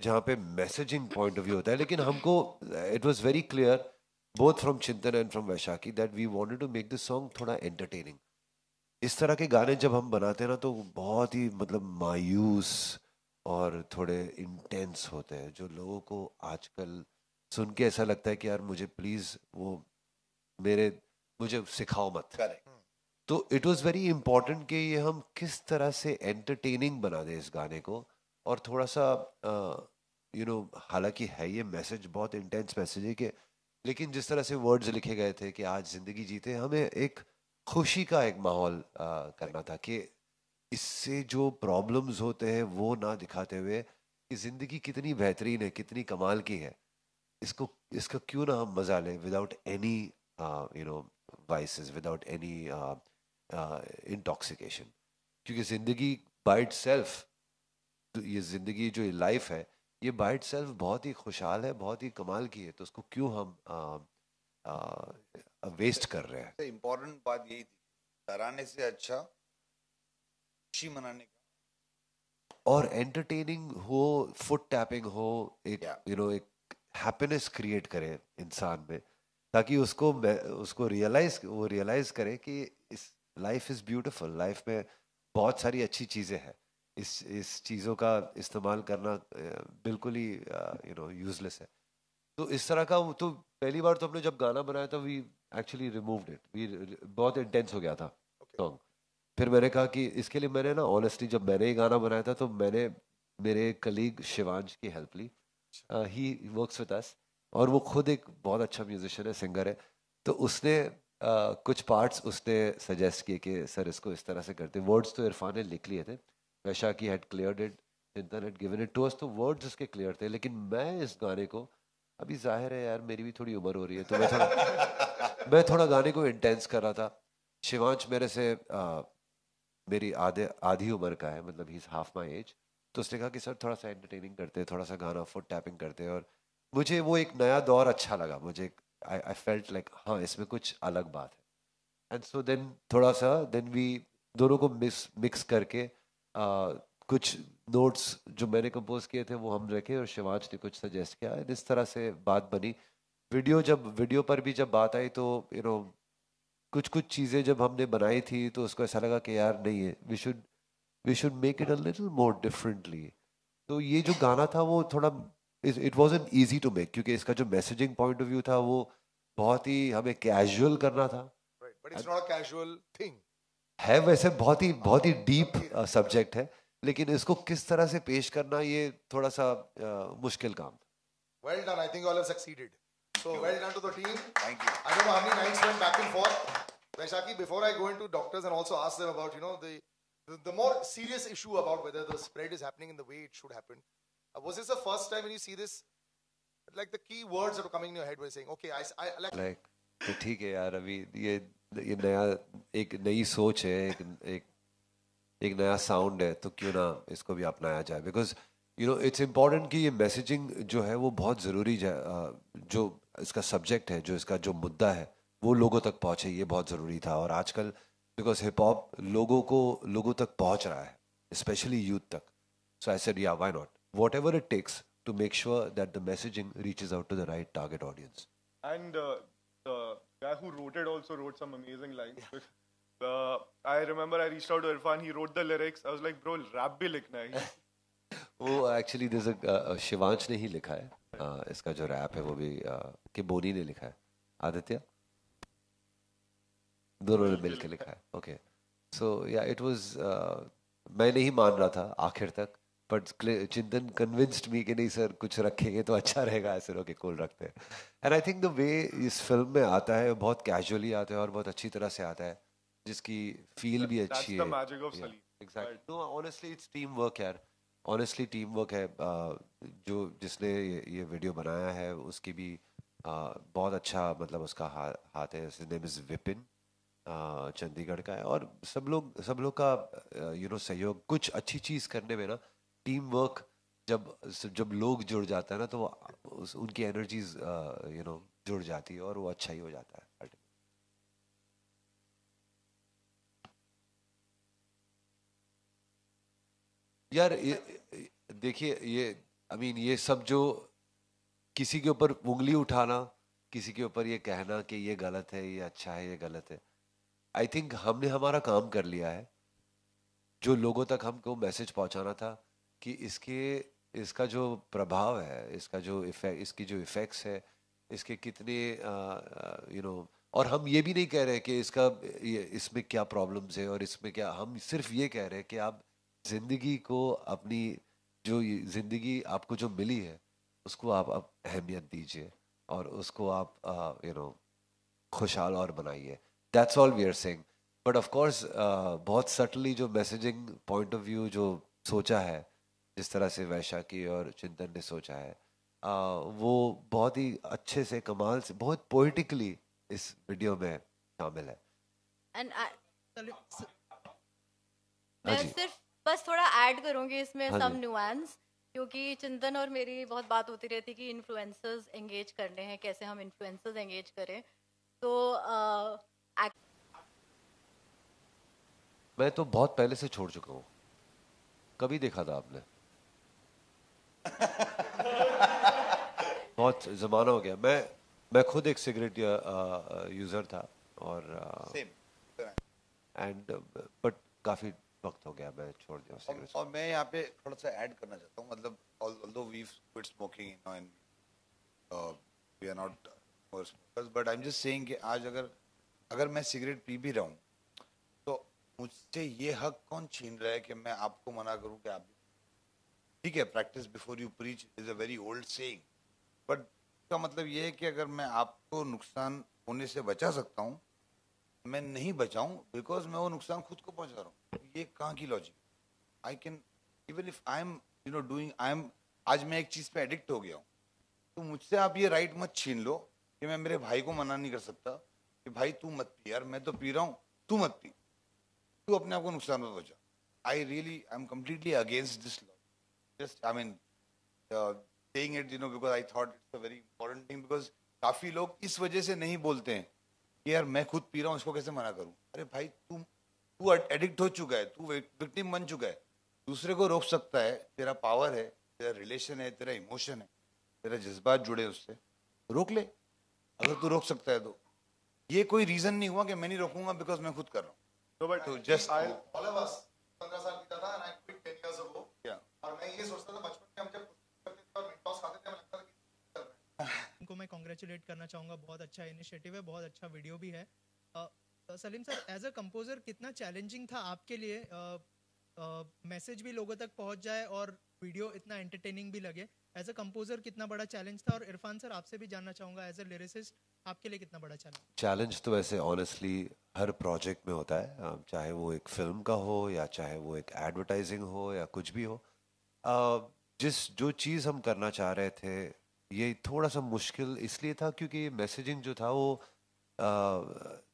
जहाँ पे messaging point of view होता है, लेकिन हमको it was very clear both from Chintan and from Vaishakhi that we wanted to make this song थोड़ा एंटरटेनिंग। इस तरह के गाने जब हम बनाते हैं ना तो बहुत ही मतलब मायूस और थोड़े इंटेंस होते हैं, जो लोगों को आजकल सुन के ऐसा लगता है कि यार मुझे प्लीज वो मेरे मुझे सिखाओ मत। करेक्ट। तो इट वाज वेरी इंपॉर्टेंट कि ये हम किस तरह से एंटरटेनिंग बना दें इस गाने को, और थोड़ा सा हालांकि है ये मैसेज बहुत इंटेंस मैसेज है कि, लेकिन जिस तरह से वर्ड्स लिखे गए थे कि आज जिंदगी जीते, हमें एक खुशी का एक माहौल करना था कि इससे जो प्रॉब्लम्स होते हैं वो ना दिखाते हुए कि जिंदगी कितनी बेहतरीन है, कितनी कमाल की है, इसको इसका क्यों ना हम मजा लें without any you know vices, without any intoxication. क्योंकि जिंदगी बाय इटसेल्फ, ये जिंदगी जो लाइफ है, ये बाय इटसेल्फ बहुत ही खुशहाल है, बहुत ही कमाल की है, तो उसको क्यों हम वेस्ट कर रहे हैं। इम्पोर्टेंट बात यही थी, डराने से अच्छा खुशी मनाने का। और एंटरटेनिंग हो, फुट टैपिंग हो, एक या एक हैप्पीनेस क्रिएट करे इंसान में, ताकि उसको रियलाइज करे कि इस लाइफ इज ब्यूटीफुल, लाइफ में बहुत सारी अच्छी चीज़ें हैं, इस चीज़ों का इस्तेमाल करना बिल्कुल ही यूजलेस है। तो इस तरह का तो पहली बार तो हमने जब गाना बनाया था, we actually removed it, we बहुत इंटेंस हो गया था सॉन्ग। फिर मैंने कहा कि इसके लिए मैंने ना ऑनेस्टली जब मैंने ये गाना बनाया था तो मैंने मेरे कलीग शिवांश की हेल्प ली। ही वर्क्स विद अस, और वो खुद एक बहुत अच्छा म्यूजिशियन है, सिंगर है। तो उसने कुछ पार्ट्स उसने सजेस्ट किए कि सर इसको इस तरह से करते। वर्ड्स तो इरफान ने लिख लिए थे, Vaishakhi had cleared it, Chintan had given it to us, तो वर्ड्स उसके क्लियर थे। लेकिन मैं इस गाने को, अभी जाहिर है यार मेरी भी थोड़ी उम्र हो रही है, तो मैं थोड़ा गाने को इंटेंस कर रहा था। शिवांश मेरे से मेरी आधी उम्र का है, मतलब he is half my age. तो उसने कहा कि सर थोड़ा सा एंटरटेनिंग करते हैं, थोड़ा सा गाना फुट टैपिंग करते हैं, और मुझे वो एक नया दौर अच्छा लगा। मुझे आई फेल्ट लाइक हाँ इसमें कुछ अलग बात है। एंड सो देन थोड़ा सा देन वी दोनों को मिक्स करके कुछ नोट्स जो मैंने कंपोज किए थे वो हम रखे, और शिवांश ने कुछ सजेस्ट किया, and इस तरह से बात बनी। वीडियो पर भी जब बात आई तो कुछ कुछ चीज़ें जब हमने बनाई थी तो उसको ऐसा लगा कि यार नहीं है, we should make it a little more differently. तो ये जो गाना था वो थोड़ा it wasn't easy to make, क्योंकि इसका जो मैसेजिंग पॉइंट ऑफ व्यू था वो बहुत ही हमें कैजुअल करना था। Right, but it's not a casual thing. है वैसे बहुत ही डीप सब्जेक्ट है, लेकिन इसको किस तरह से पेश करना ये थोड़ा सा मुश्किल काम था। Well done. I think you all have succeeded. So well done to the team. Thank you. I don't know how many nights went back and forth. Vaishaki, before I go into doctors and also ask them about the more serious issue about whether the spread is happening in the way it should happen. Was this the first time when you see this? Like the key words that are coming in your head were saying, okay, I like. Like तो ठीक है यार, अभी ये नया एक नई सोच है, एक एक नया साउंड है, तो क्यों ना इसको भी अपनाया जाए। बिकॉज इट्स इम्पॉर्टेंट कि ये मैसेजिंग जो है वो बहुत ज़रूरी है। जो इसका सब्जेक्ट है, जो इसका जो मुद्दा है, वो लोगों तक पहुँचे, ये बहुत ज़रूरी था। और आजकल बिकॉज हिप हॉप लोगों तक पहुँच रहा है, स्पेशली यूथ तक। So I said yeah why not, whatever it takes to make sure that the messaging reaches out to the right target audience. And the guy who wrote it also wrote some amazing lines. I remember I reached out to Irfan. He wrote the lyrics. I was like, bro, rap भी लिखना है. वो actually Shivansh ने ही लिखा है। इसका जो rap है वो भी कि बोनी ने लिखा है, आदित्य, दोनों ने मिल के लिखा है। ओके, सो या इट वाज, मैं नहीं मान रहा था आखिर तक, बट चिंतन कन्विंस्ड मी कि नहीं सर कुछ रखेंगे तो अच्छा रहेगा। ऐसे ओके कूल रखते हैं। And I think the way इस फिल्म में आता है बहुत कैजुअली आता है और बहुत अच्छी तरह से आता है, जिसकी फील भी That's अच्छी the है। magic of Salim. Exactly, know honestly its team work यार, ऑनेस्टली टीम वर्क है। जो जिसने ये वीडियो बनाया है उसकी भी बहुत अच्छा, मतलब उसका हाथ है। नेम इज़ विपिन, चंडीगढ़ का है। और सब लोग का सहयोग कुछ अच्छी चीज़ करने में ना, टीम वर्क, जब जब लोग जुड़ जाता है ना तो वो उनकी एनर्जीज जुड़ जाती है और वो अच्छा ही हो जाता है। यार देखिए, ये आई मीन ये सब जो किसी के ऊपर उंगली उठाना, किसी के ऊपर ये कहना कि ये गलत है, ये अच्छा है, ये गलत है, आई थिंक हमने हमारा काम कर लिया है। जो लोगों तक हमको मैसेज पहुंचाना था कि इसका जो प्रभाव है, इसका जो इफेक्ट, इसकी जो इफेक्ट्स है, इसके कितने और हम ये भी नहीं कह रहे कि इसमें क्या प्रॉब्लम्स है और इसमें क्या, हम सिर्फ ये कह रहे हैं कि आप जिंदगी को अपनी, जो जिंदगी आपको जो मिली है उसको आप अहमियत दीजिए और उसको आप खुशहाल और बनाइए। That's all we are saying. But of course बहुत सटली जो मैसेजिंग पॉइंट ऑफ व्यू जो सोचा है, जिस तरह से वैशाखी और चिंतन ने सोचा है, वो बहुत ही अच्छे से, कमाल से, बहुत पोइटिकली इस वीडियो में शामिल है। एंड हाँ मैं जी, सिर्फ बस थोड़ा ऐड करूंगी इसमें हाँ सम जी। न्यूएंस, क्योंकि चिंतन और मेरी बहुत बात होती रहती कि इन्फ्लुएंसर्स एंगेज करने हैं, कैसे हम इन्फ्लुएंसर्स एंगेज करें। तो मैं तो बहुत पहले से छोड़ चुका हूँ। कभी देखा था आपने? बहुत जमाना हो गया। मैं खुद एक सिगरेट यूजर था और सेम। एंड बट काफी वक्त हो गया, मैं छोड़ दिया सिगरेट। और मैं यहाँ पे थोड़ा सा ऐड करना चाहता हूँ, मतलब although we've quit smoking, you know, and we are not more smokers, but I'm just saying कि आज अगर मैं सिगरेट पी भी रहा हूँ तो मुझसे ये हक कौन छीन रहा है कि मैं आपको मना करूँ कि आप भी? ठीक है, practice before you preach is a very old saying, but इसका मतलब ये है कि अगर मैं आपको नुकसान होने से बचा सकता हूँ, मैं नहीं बचाऊं बिकॉज मैं वो नुकसान खुद को पहुंचा रहा हूँ। ये कहाँ की logic? I can, even if I am doing, आज मैं एक चीज पे एडिक्ट हो गया हूँ, तो मुझसे आप ये राइट मत छीन लो कि मैं मेरे भाई को मना नहीं कर सकता कि भाई तू मत पी यार, मैं तो पी रहा हूँ, तू मत पी, तू अपने आप को नुकसान मत पहुंचा। I am completely against this law. Just, I mean, saying it, because I thought it's a very important thing, because काफी लोग इस वजह से नहीं बोलते हैं कि यार मैं खुद पी रहा हूँ, इसको कैसे मना करूँ। अरे भाई, तू एडिक्ट हो चुका है, तू विक्टिम बन चुका है, दूसरे को रोक सकता है, तेरा पावर है, तेरा रिलेशन है, तेरा इमोशन है, तेरा जज्बात जुड़े उससे, रोक ले। अगर तू रोक सकता है तो ये कोई रीजन नहीं हुआ कि मैं नहीं रोकूंगा बिकॉज मैं खुद कर रहा हूँ। No, but तो जस्ट All of us 15 साल पीता था and I quit 10 years ago. क्या और मैं ये सोचता था बचपन में हम जब कुछ करते थे और मिनटॉस खाते थे, हमें लगता था कि चल रहा है। इनको मैं कॉन्ग्रेचुलेट करना चाहूँगा, बहुत अच्छा इनिशिएटिव है, बहुत अच्छा वीडियो भी है। Salim sir, as a composer कितना चैलेंजिंग था आपके लिए, मैसेज भी लोगों तक पहुंच जाए और वीडियो इतना एंटरटेनिंग भी लगे? एज अ कंपोजर कितना बड़ा चैलेंज था? और इरफान सर, आपसे भी जानना चाहूँगा, एज अ लिरिसिस्ट आपके लिए कितना बड़ा चैलेंज? चैलेंज तो वैसे ऑनेस्टली हर प्रोजेक्ट में होता है, चाहे वो एक फिल्म का हो या चाहे वो एक एडवर्टाइजिंग हो या कुछ भी हो। जो चीज़ हम करना चाह रहे थे, ये थोड़ा सा मुश्किल इसलिए था क्योंकि मैसेजिंग जो था वो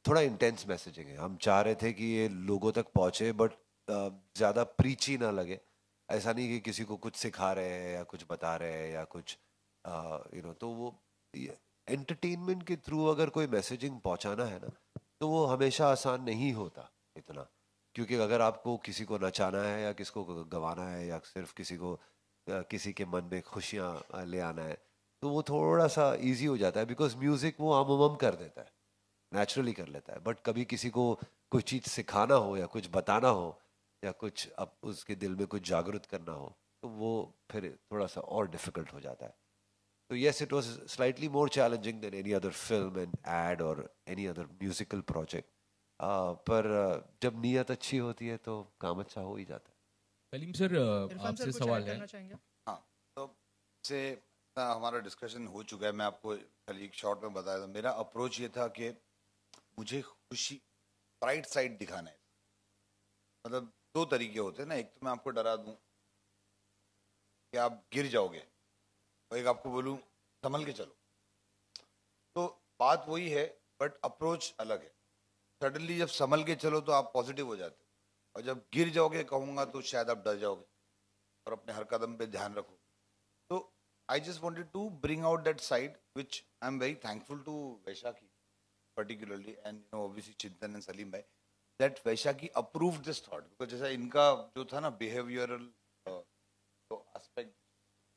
थोड़ा इंटेंस मैसेजिंग है। हम चाह रहे थे कि ये लोगों तक पहुँचे बट ज़्यादा प्रीची ना लगे। ऐसा नहीं कि किसी को कुछ सिखा रहे हैं या कुछ बता रहे हैं या कुछ तो वो एंटरटेनमेंट के थ्रू अगर कोई मैसेजिंग पहुंचाना है ना, तो वो हमेशा आसान नहीं होता इतना। क्योंकि अगर आपको किसी को नचाना है या किसी को गवाना है या सिर्फ किसी के मन में खुशियाँ ले आना है, तो वो थोड़ा सा इजी हो जाता है बिकॉज म्यूजिक वो आम कर देता है, नेचुरली कर लेता है। बट कभी किसी को कोई चीज़ सिखाना हो या कुछ बताना हो या कुछ अब उसके दिल में कुछ जागृत करना हो, तो वो फिर थोड़ा सा और डिफिकल्ट हो जाता है। So yes, it was slightly more challenging than any other film and ad or any other musical project. पर जब नीयत अच्छी होती है तो काम अच्छा हो ही जाता है। सलीम सर, इरफान सर आपसे कुछ सवाल ऐड है। करना चाहेंगे? हाँ, तो से हमारा डिस्कशन हो चुका है। मैं आपको खाली एक शॉर्ट में बताया था, मेरा अप्रोच ये था कि मुझे खुशी, ब्राइट साइड दिखाना है। मतलब दो तरीके होते हैं ना, एक तो मैं आपको डरा दूं कि आप गिर जाओगे, और एक आपको बोलूं संभल के चलो। तो बात वही है बट अप्रोच अलग है। सडनली जब संभल के चलो तो आप पॉजिटिव हो जाते हो, और जब गिर जाओगे कहूंगा तो शायद आप डर जाओगे और अपने हर कदम पे ध्यान रखो। तो I just wanted to bring out that side which I am very thankful to Vaishakhi particularly, and obviously Chintan and Salim bhai, that Vaishaki approved this thought, because जैसा इनका जो था ना बिहेवियरल aspect,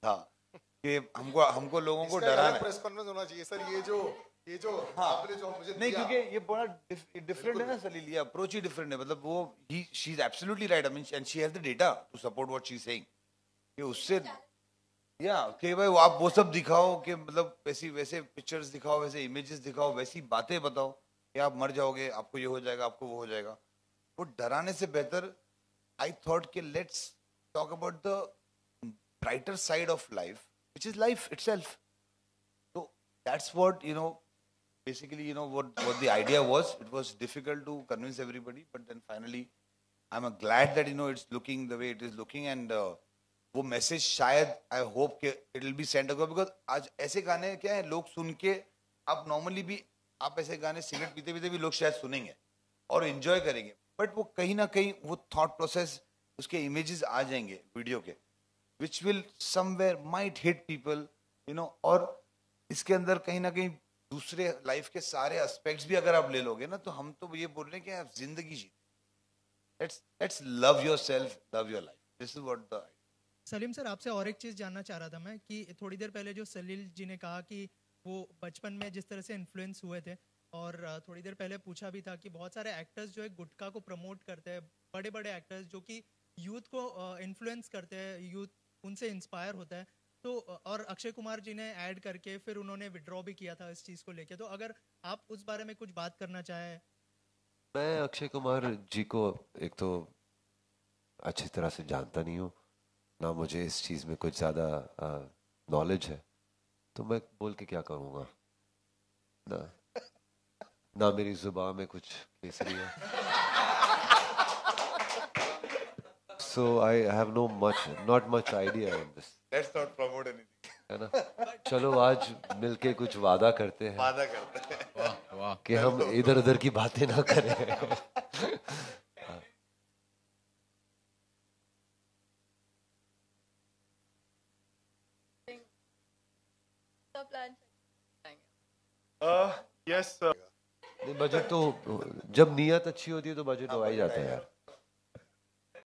था कि हमको लोगों को डराना है। प्रेस कॉन्फ्रेंस होना चाहिए सर, ये जो आपने जो मुझे नहीं, दिया, क्योंकि ये बड़ा डिफरेंट है ना सलील, ये अप्रोच ही डिफरेंट है। मतलब वो she is absolutely right, I mean and she has the data to support what she is saying कि उससे या कि भाई आप वो सब दिखाओ कि मतलब वैसे पिक्चर्स दिखाओ, वैसे इमेजेस दिखाओ, वैसी बातें बताओ कि आप मर जाओगे, आपको ये हो जाएगा, आपको वो हो जाएगा। वो डराने से बेहतर आई थॉट कि let's talk about the brighter side of life which is life itself. तो that's what basically what the idea was. It was difficult to convince everybody, but then finally I'm glad that it's looking the way it is looking, and वो message शायद I hope कि it will be send ago, because आज ऐसे गाने क्या है, लोग सुन के आप नॉर्मली भी आप ऐसे गाने सिगरेट पीते पीते भी लोग शायद सुनेंगे और एंजॉय करेंगे, बट वो कहीं ना कहीं वो थॉट प्रोसेस उसके इमेजेस आ जाएंगे वीडियो के, which will somewhere might hit people और इसके अंदर कहीं ना कहीं दूसरे लाइफ के सारे एस्पेक्ट्स भी अगर आप ले लोगे ना, तो हम तो ये बोल रहे हैं कि आप जिंदगी जी, let's love yourself, love your life, this is what the. Salim sir, आपसे और एक चीज़ जानना चाह रहा था मैं कि थोड़ी देर पहले जो सलील जी ने कहा कि वो बचपन में जिस तरह से इन्फ्लुएंस हुए थे, और थोड़ी देर पहले पूछा भी था कि बहुत सारे एक्टर्स जो है गुटखा को प्रमोट करते हैं, बड़े बड़े एक्टर्स जो कि यूथ को इन्फ्लुएंस करते हैं, यूथ उनसे इंस्पायर होता है, तो और अक्षय कुमार जी ने ऐड करके फिर उन्होंने विड्रॉ भी किया था इस चीज़ को लेके, तो अगर आप उस बारे में कुछ बात करना चाहें। मैं अक्षय कुमार जी को एक तो अच्छी तरह से जानता नहीं हूँ, ना मुझे इस चीज़ में कुछ ज़्यादा नॉलेज है, तो मैं बोल के क्या करूँगा ना मेरी जुबान में कुछ केसरी है, so I have not much idea in this. Let's not promote anything. है ना, चलो आज मिलके कुछ वादा करते हैं, वाह वाह कि हम इधर उधर की बातें ना करें। Yes, नहीं, बजट तो जब नीयत अच्छी होती है तो बजट हो ही जाता है यार।